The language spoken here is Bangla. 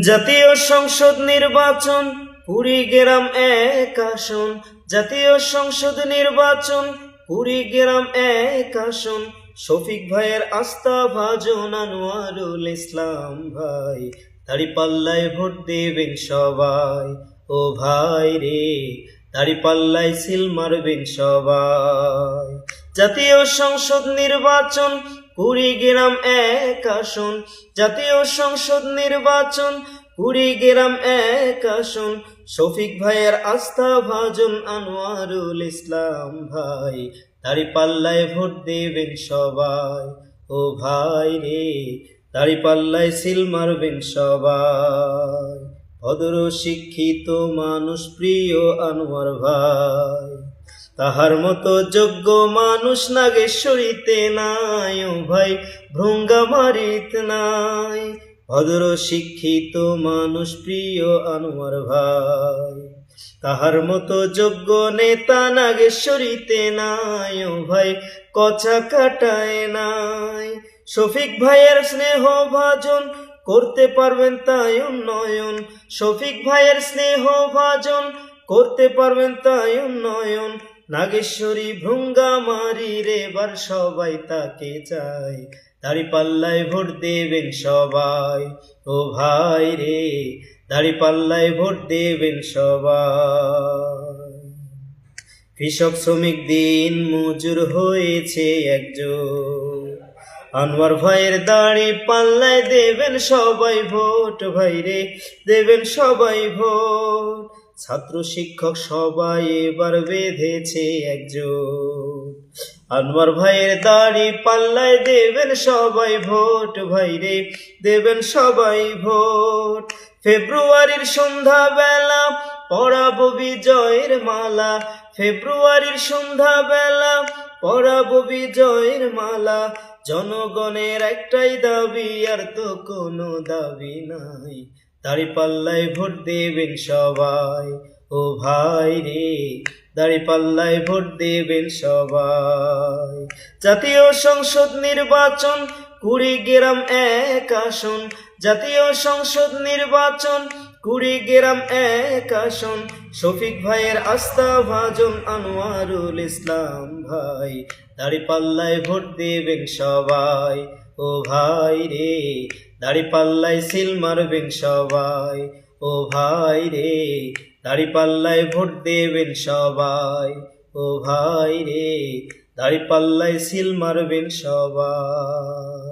জাতীয় সংসদ নির্বাচন কুড়িগ্রাম এক আসন। জাতীয় সংসদ নির্বাচন কুড়িগ্রাম এক আসন। শফিক ভাইয়ের আস্থা ভাজন আনোয়ারুল ইসলাম ভাই, দাঁড়িপাল্লায় ভোট দেবেন সবাই। ও ভাই রে, দাঁড়িপাল্লায় সিল মারবেন সবাই। জাতীয় সংসদ নির্বাচন কুড়িগ্রাম এক আসন। জাতীয় সংসদ নির্বাচন কুড়িগ্রাম এক আসন। শফিক ভাইয়ের আস্থা ভাজন আনোয়ারুল ইসলাম ভাই, দাঁড়িপাল্লায় ভোট দেবেন সবাই। ও ভাই রে, দাঁড়িপাল্লায় সিল মারবেন সবাই। ভদ্র শিক্ষিত মানুষ প্রিয় আনোয়ার ভাই, তাহার মতো যোগ্য মানুষ নাগেশ্বরীতে নাই। ও ভাই, ভ্রঙ্গামারিতে নাই। ভদ্র শিক্ষিত মানুষ প্রিয় আনোয়ার ভাই, তাহার মতো যোগ্য নেতা নাগেশ্বরীতে নাই। ও ভাই, কচা কাটায় নাই। শফিক ভাইয়ের স্নেহ ভাজন করতে পারবেন তাই উন্নয়ন। শফিক ভাইয়ের স্নেহ ভাজন করতে পারবেন তাই উন্নয়ন। নাগেশ্বরী ভ্রঙ্গামারির এবার সবাই তাকে চায়, দাঁড়িপাল্লায় ভোট দেবেন সবাই। ও ভাই রে, দাঁড়িপাল্লায় ভোট দেবেন সবাই। কৃষক শ্রমিক দিন মজুর হয়েছে একজন, আনোয়ার ভাইয়ের দাঁড়িপাল্লায় দেবেন সবাই ভোট। ভাই রে, দেবেন সবাই ভোট। ছাত্র শিক্ষক সবাই এবার বেঁধেছে একজন, আনোয়ার ভাইয়ের দাঁড়িপাল্লায় দেবেন সবাই ভোট। ভাই রে, দেবেন সবাই ভোট। ফেব্রুয়ারির সন্ধ্যা বেলা পরাবো বিজয়ের মালা। ফেব্রুয়ারির সন্ধ্যা বেলা পরাবো বিজয়ের মালা। জনগণের একটাই দাবি, আর তো কোনো দাবি নাই, দাঁড়িপাল্লায় ভোট দেবেন সবাই। ও ভাই রে, দাঁড়িপাল্লায় ভোট দেবেন সবাই। জাতীয় সংসদ নির্বাচন কুড়িগ্রাম এক আসন। জাতীয় সংসদ নির্বাচন কুড়িগ্রাম এক আসন। শফিক ভাইয়ের আস্থা ভাজন আনোয়ারুল ইসলাম ভাই, দাঁড়িপাল্লায় ভোট দেবেন সবাই। ও ভাই রে, দাঁড়িপাল্লায় সিল মারবেন সবাই। ও ভাই রে, দাঁড়িপাল্লায় ভোট দেবেন সবাই। ও ভাই রে, দাঁড়িপাল্লায় সিল মারবেন সবাই।